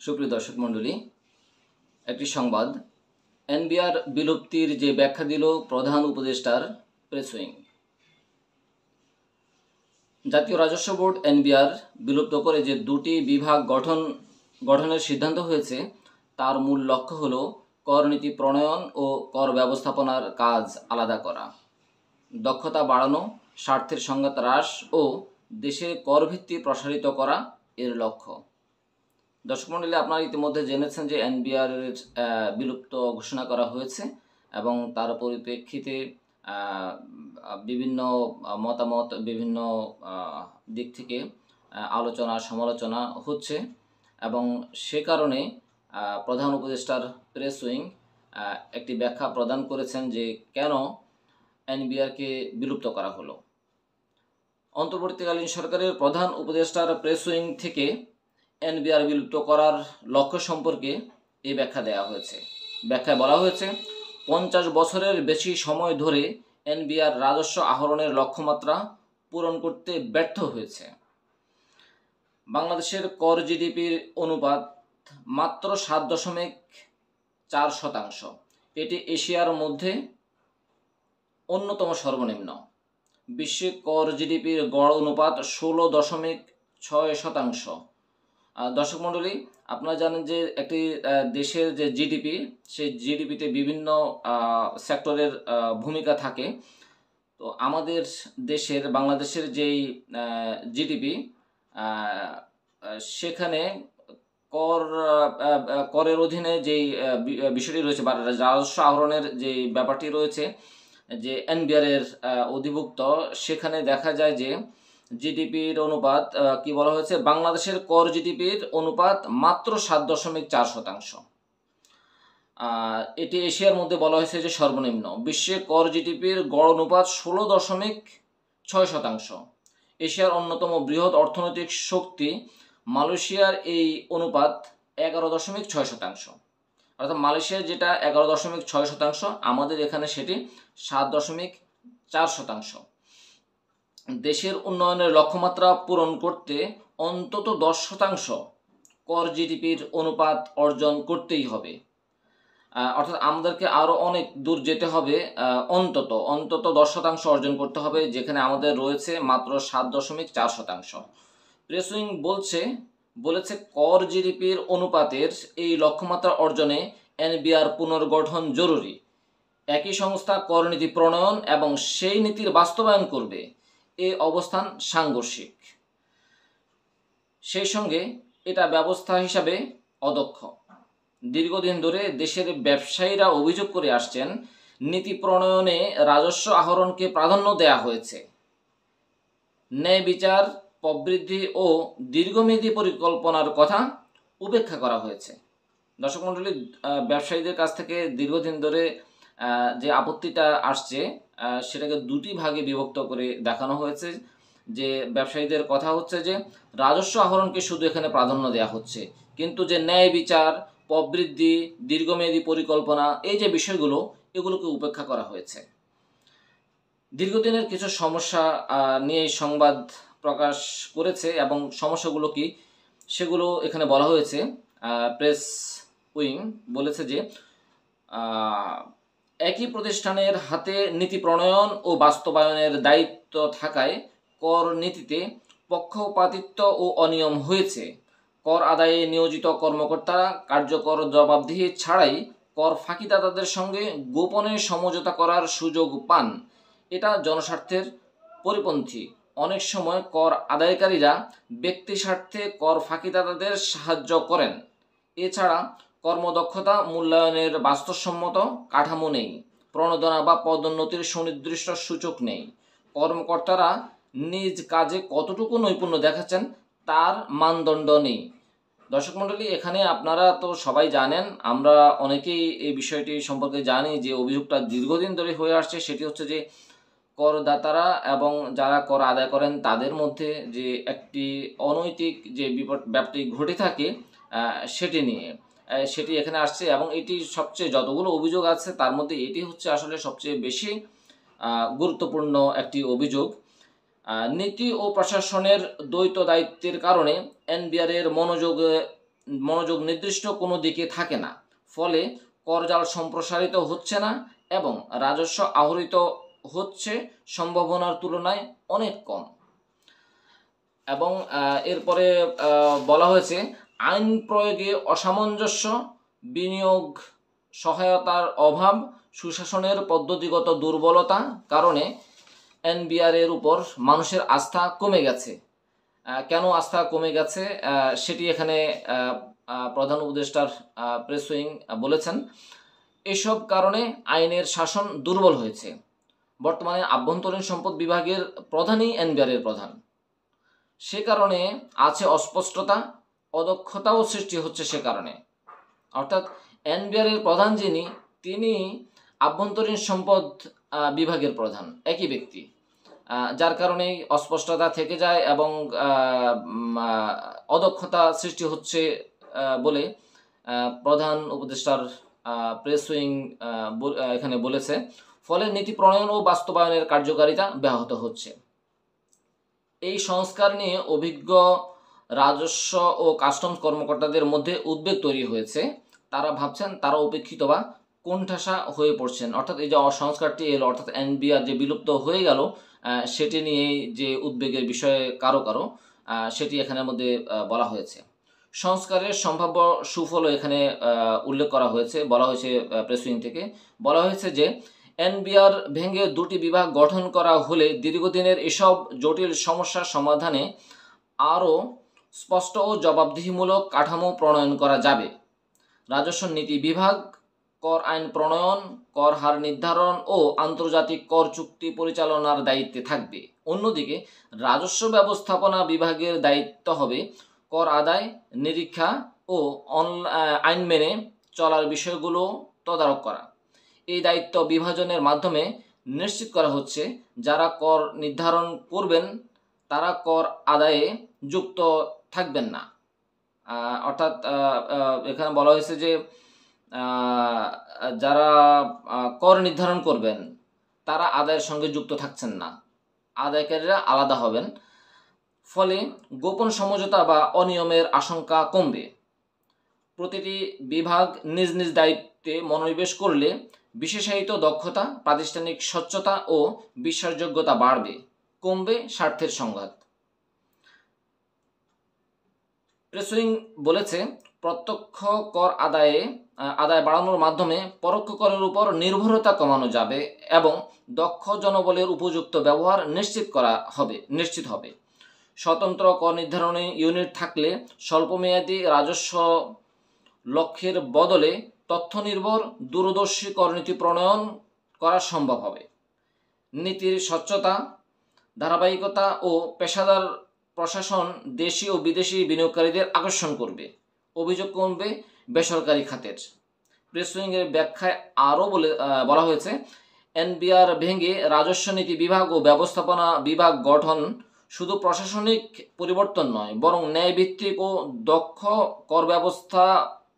সুপ্রিয় দর্শক মণ্ডলী, একটি সংবাদ। এনবিআর বিলুপ্তির যে ব্যাখ্যা দিল প্রধান উপদেষ্টার প্রেস উইং। জাতীয় রাজস্ব বোর্ড এনবিআর বিলুপ্ত করে যে দুটি বিভাগ গঠনের সিদ্ধান্ত হয়েছে, তার মূল লক্ষ্য হল কর নীতি প্রণয়ন ও কর ব্যবস্থাপনার কাজ আলাদা করা, দক্ষতা বাড়ানো, স্বার্থের সংঘাত হ্রাস ও দেশের কর ভিত্তি প্রসারিত করা এর লক্ষ্য। দর্শক মণ্ডলী, আপনারা ইতিমধ্যে জেনেছেন যে এনবিআর বিলুপ্ত ঘোষণা করা হয়েছে এবং তার পরিপ্রেক্ষিতে বিভিন্ন মতামত, বিভিন্ন দিক থেকে আলোচনা সমালোচনা হচ্ছে এবং সে কারণে প্রধান উপদেষ্টার প্রেস উইং একটি ব্যাখ্যা প্রদান করেছেন যে কেন এনবিআরকে বিলুপ্ত করা হলো। অন্তর্বর্তীকালীন সরকারের প্রধান উপদেষ্টার প্রেস উইং থেকে এনবিআর বিলুপ্ত করার লক্ষ্য সম্পর্কে এই ব্যাখ্যা দেওয়া হয়েছে। ব্যাখ্যায় বলা হয়েছে, 50 বছরের বেশি সময় ধরে এনবিআর রাজস্ব আহরণের লক্ষ্যমাত্রা পূরণ করতে ব্যর্থ হয়েছে। বাংলাদেশের কর জিডিপির অনুপাত মাত্র 7.4%। এটি এশিয়ার মধ্যে অন্যতম সর্বনিম্ন। বিশ্বে কর জিডিপির গড় অনুপাত 16.6%। দর্শক মণ্ডলী, আপনারা জানেন যে একটি দেশের যে জিডিপি, সেই জিডিপিতে বিভিন্ন সেক্টরের ভূমিকা থাকে। তো আমাদের দেশের বাংলাদেশের যেই জিডিপি, সেখানে করের অধীনে যেই বিষয়টি রয়েছে বা রাজস্ব আহরণের যে ব্যাপারটি রয়েছে, যে এনবিআরের অধিভুক্ত, সেখানে দেখা যায় যে জিডিপির অনুপাত কি বলা হয়েছে, বাংলাদেশের কর জিডিপির অনুপাত মাত্র 7.4%। এটি এশিয়ার মধ্যে বলা হয়েছে যে সর্বনিম্ন। বিশ্বে কর জিডিপির গড় অনুপাত 16.6%। এশিয়ার অন্যতম বৃহৎ অর্থনৈতিক শক্তি মালয়েশিয়ার এই অনুপাত 11.6%। অর্থাৎ মালয়েশিয়ার যেটা 11.6%, আমাদের এখানে সেটি 7.4%। দেশের উন্নয়নের লক্ষ্যমাত্রা পূরণ করতে অন্তত 10% কর জিডিপির অনুপাত অর্জন করতেই হবে। অর্থাৎ আমাদেরকে আরও অনেক দূর যেতে হবে, অন্তত 10% অর্জন করতে হবে, যেখানে আমাদের রয়েছে মাত্র 7.4%। প্রেস উইং বলেছে কর জিডিপির অনুপাতের এই লক্ষ্যমাত্রা অর্জনে এনবিআর পুনর্গঠন জরুরি। একই সংস্থা কর নীতি প্রণয়ন এবং সেই নীতির বাস্তবায়ন করবে। এই অবস্থান সাংঘর্ষিক, সেই সঙ্গে এটা ব্যবস্থা হিসাবে অদক্ষ। দীর্ঘদিন ধরে দেশের ব্যবসায়ীরা অভিযোগ করে আসছেন, নীতি প্রণয়নে রাজস্ব আহরণকে প্রাধান্য দেয়া হয়েছে, ন্যায় বিচার, প্রবৃদ্ধি ও দীর্ঘমেয়াদী পরিকল্পনার কথা উপেক্ষা করা হয়েছে। দর্শক মণ্ডলী, ব্যবসায়ীদের কাছ থেকে দীর্ঘদিন ধরে যে আপত্তিটা আসছে, সেটাকে দুটি ভাগে বিভক্ত করে দেখানো হয়েছে। যে ব্যবসায়ীদের কথা হচ্ছে যে রাজস্ব আহরণকে শুধু এখানে প্রাধান্য দেওয়া হচ্ছে, কিন্তু যে ন্যায় বিচার, প্রবৃদ্ধি, দীর্ঘমেয়াদী পরিকল্পনা, এই যে বিষয়গুলো, এগুলোকে উপেক্ষা করা হয়েছে। দীর্ঘদিনের কিছু সমস্যা নিয়ে সংবাদ প্রকাশ করেছে এবং সমস্যাগুলো কি সেগুলো এখানে বলা হয়েছে। প্রেস উইং বলেছে যে একই প্রতিষ্ঠানের হাতে নীতি প্রণয়ন ও বাস্তবায়নের দায়িত্ব থাকায় কর নীতিতে পক্ষপাতিত্ব ও অনিয়ম হয়েছে। কর আদায়ে নিয়োজিত কর্মকর্তারা কার্যকর জবাবদিহি ছাড়াই কর ফাঁকিদাতাদের সঙ্গে গোপনে সমঝোতা করার সুযোগ পান। এটা জনস্বার্থের পরিপন্থী। অনেক সময় কর আদায়কারীরা ব্যক্তি স্বার্থে কর ফাঁকিদাতাদের সাহায্য করেন। এছাড়া কর্মদক্ষতা মূল্যায়নের বাস্তবসম্মত কাঠামো নেই, প্রণোদনা বা পদোন্নতির সুনির্দিষ্ট সূচক নেই। কর্মকর্তারা নিজ কাজে কতটুকু নৈপুণ্য দেখাচ্ছেন তার মানদণ্ড নেই। দর্শক মণ্ডলী, এখানে আপনারা তো সবাই জানেন, আমরা অনেকেই এই বিষয়টি সম্পর্কে জানি যে অভিযোগটা দীর্ঘদিন ধরে হয়ে আসছে। সেটি হচ্ছে যে করদাতারা এবং যারা কর আদায় করেন তাদের মধ্যে যে একটি অনৈতিক যে ব্যাপারটি ঘটে থাকে, সেটি এখানে আসছে এবং এটি সবচেয়ে, যতগুলো অভিযোগ আছে তার মধ্যে এটি হচ্ছে আসলে সবচেয়ে বেশি গুরুত্বপূর্ণ একটি অভিযোগ। নীতি ও প্রশাসনের দ্বৈত দায়িত্বের কারণে এনবিআরের মনোযোগ মনোযোগ নির্দিষ্ট কোনো দিকে থাকে না, ফলে করজাল সম্প্রসারিত হচ্ছে না এবং রাজস্ব আহরিত হচ্ছে সম্ভাবনার তুলনায় অনেক কম। এবং এরপরে বলা হয়েছে আইন প্রয়োগে অসামঞ্জস্য, বিনিয়োগ সহায়তার অভাব, সুশাসনের পদ্ধতিগত দুর্বলতা কারণে এনবিআর এর উপর মানুষের আস্থা কমে গেছে। কেন আস্থা কমে গেছে সেটি এখানে প্রধান উপদেষ্টার প্রেস উইং বলেছেন। এসব কারণে আইনের শাসন দুর্বল হয়েছে। বর্তমানে আভ্যন্তরীণ সম্পদ বিভাগের প্রধানই এনবিআর এর প্রধান, সে কারণে আছে অস্পষ্টতা, অদক্ষতাও সৃষ্টি হচ্ছে। সে কারণে অর্থাৎ এনবিআর এর প্রধান যিনি, তিনি আভ্যন্তরীণ সম্পদ বিভাগের প্রধান, একই ব্যক্তি, যার কারণে অস্পষ্টতা থেকে যায় এবং অদক্ষতা সৃষ্টি হচ্ছে বলে প্রধান উপদেষ্টার প্রেস উইং এখানে বলেছে। ফলে নীতি প্রণয়ন ও বাস্তবায়নের কার্যকারিতা ব্যাহত হচ্ছে। এই সংস্কার নিয়ে অভিজ্ঞ রাজস্ব ও কাস্টমস কর্মকর্তাদের মধ্যে উদ্বেগ তৈরি হয়েছে। তারা ভাবছেন, তারা উপেক্ষিত বা কোণঠাসা হয়ে পড়ছেন। অর্থাৎ এই যে সংস্কারটি এলো, অর্থাৎ এনবিআর যে বিলুপ্ত হয়ে গেল, সেটি নিয়ে যে উদ্বেগের বিষয়ে কারো কারো, সেটি এখানের মধ্যে বলা হয়েছে। সংস্কারের সম্ভাব্য সুফলও এখানে উল্লেখ করা হয়েছে। বলা হয়েছে প্রেস উইং থেকে বলা হয়েছে যে এনবিআর ভেঙে দুটি বিভাগ গঠন করা হলে দীর্ঘদিনের এসব জটিল সমস্যার সমাধানে আরও স্পষ্ট ও জবাবদিহিমূলক কাঠামো প্রণয়ন করা যাবে। রাজস্ব নীতি বিভাগ কর আইন প্রণয়ন, কর হার নির্ধারণ ও আন্তর্জাতিক কর চুক্তি পরিচালনার দায়িত্বে থাকবে। অন্যদিকে রাজস্ব ব্যবস্থাপনা বিভাগের দায়িত্ব হবে কর আদায়, নিরীক্ষা ও আইন মেনে চলার বিষয়গুলো তদারক করা। এই দায়িত্ব বিভাজনের মাধ্যমে নিশ্চিত করা হচ্ছে যারা কর নির্ধারণ করবেন তারা কর আদায়ে যুক্ত থাকবেন না। অর্থাৎ এখানে বলা হয়েছে যে যারা কর নির্ধারণ করবেন তারা আদায়ের সঙ্গে যুক্ত থাকছেন না, আদায়কারীরা আলাদা হবেন। ফলে গোপন সমঝোতা বা অনিয়মের আশঙ্কা কমবে। প্রতিটি বিভাগ নিজ নিজ দায়িত্বে মনোনিবেশ করলে বিশেষায়িত দক্ষতা, প্রাতিষ্ঠানিক স্বচ্ছতা ও বিশ্বাসযোগ্যতা বাড়বে, কমবে স্বার্থের সংঘাত। প্রেস উইং বলেছে, প্রত্যক্ষ কর আদায় বাড়ানোর মাধ্যমে পরোক্ষ করের উপর নির্ভরতা কমানো যাবে এবং দক্ষ জনবলের উপযুক্ত ব্যবহার নিশ্চিত হবে। স্বতন্ত্র কর নির্ধারণী ইউনিট থাকলে স্বল্পমেয়াদী রাজস্ব লক্ষ্যের বদলে তথ্য নির্ভর দূরদর্শী করনীতি প্রণয়ন করা সম্ভব হবে। নীতির স্বচ্ছতা, ধারাবাহিকতা ও পেশাদার প্রশাসন দেশি ও বিদেশি বিনিয়োগকারীদের আকর্ষণ করবে। অভিযোগ কমবে বেসরকারি খাতের। প্রেস উইংয়ের ব্যাখ্যায় আরও বলা হয়েছে, এনবিআর ভেঙে রাজস্ব নীতি বিভাগ ও ব্যবস্থাপনা বিভাগ গঠন শুধু প্রশাসনিক পরিবর্তন নয়, বরং ন্যায়ভিত্তিক ও দক্ষ কর ব্যবস্থা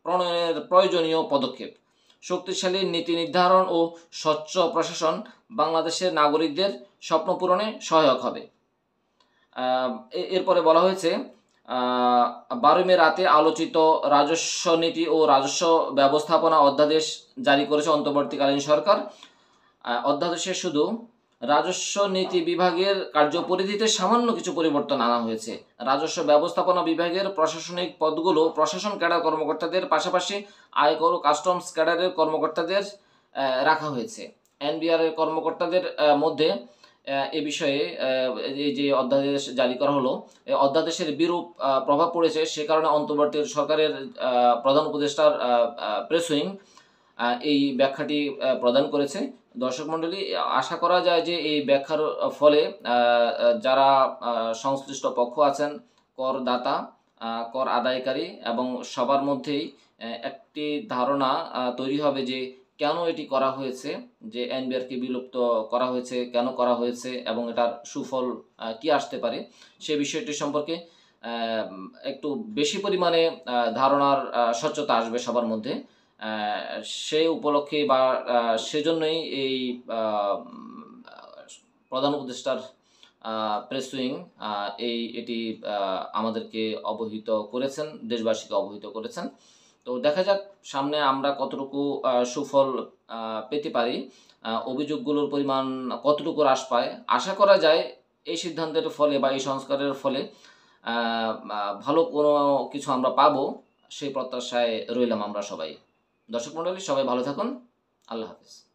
প্রণয়নের প্রয়োজনীয় পদক্ষেপ। শক্তিশালী নীতি নির্ধারণ ও স্বচ্ছ প্রশাসন বাংলাদেশের নাগরিকদের স্বপ্ন পূরণে সহায়ক হবে। এরপরে বলা হয়েছে, 12 মে রাতে আলোচিত রাজস্ব নীতি ও রাজস্ব ব্যবস্থাপনা অধ্যাদেশ জারি করেছে অন্তর্বর্তীকালীন সরকার। অধ্যাদেশে শুধু রাজস্ব নীতি বিভাগের কার্যপরিধিতে সামান্য কিছু পরিবর্তন আনা হয়েছে। রাজস্ব ব্যবস্থাপনা বিভাগের প্রশাসনিক পদগুলো প্রশাসন ক্যাডার কর্মকর্তাদের পাশাপাশি আয়কর ও কাস্টমস ক্যাডারের কর্মকর্তাদের রাখা হয়েছে। এনবিআর এর কর্মকর্তাদের মধ্যে এ বিষয়ে এই যে অধ্যাদেশ জারি করা হলো, এই অধ্যাদেশের বিরূপ প্রভাব পড়েছে। সে কারণে অন্তর্বর্তী সরকারের প্রধান উপদেষ্টার প্রেস উইং এই ব্যাখ্যাটি প্রদান করেছে। দর্শক মণ্ডলী, আশা করা যায় যে এই ব্যাখ্যার ফলে যারা সংশ্লিষ্ট পক্ষ আছেন, করদাতা, কর আদায়কারী এবং সবার মধ্যেই একটি ধারণা তৈরি হবে যে কেন এটি করা হয়েছে, যে এনবিআরকে বিলুপ্ত করা হয়েছে, কেন করা হয়েছে এবং এটার সুফল কি আসতে পারে সে বিষয়টি সম্পর্কে একটু বেশি পরিমাণে ধারণার স্বচ্ছতা আসবে সবার মধ্যে। সেই উপলক্ষে বা সেজন্যই এই প্রধান উপদেষ্টার প্রেসুইং এটি আমাদেরকে অবহিত করেছেন, দেশবাসীকে অবহিত করেছেন। তো দেখা যাক সামনে আমরা কতটুকু সুফল পেতে পারি, অভিযোগগুলোর পরিমাণ কতটুকু হ্রাস পায়। আশা করা যায় এই সিদ্ধান্তের ফলে বা এই সংস্কারের ফলে ভালো কোনো কিছু আমরা পাবো, সেই প্রত্যাশায় রইলাম আমরা সবাই। দর্শক মণ্ডলী, সবাই ভালো থাকুন। আল্লাহ হাফেজ।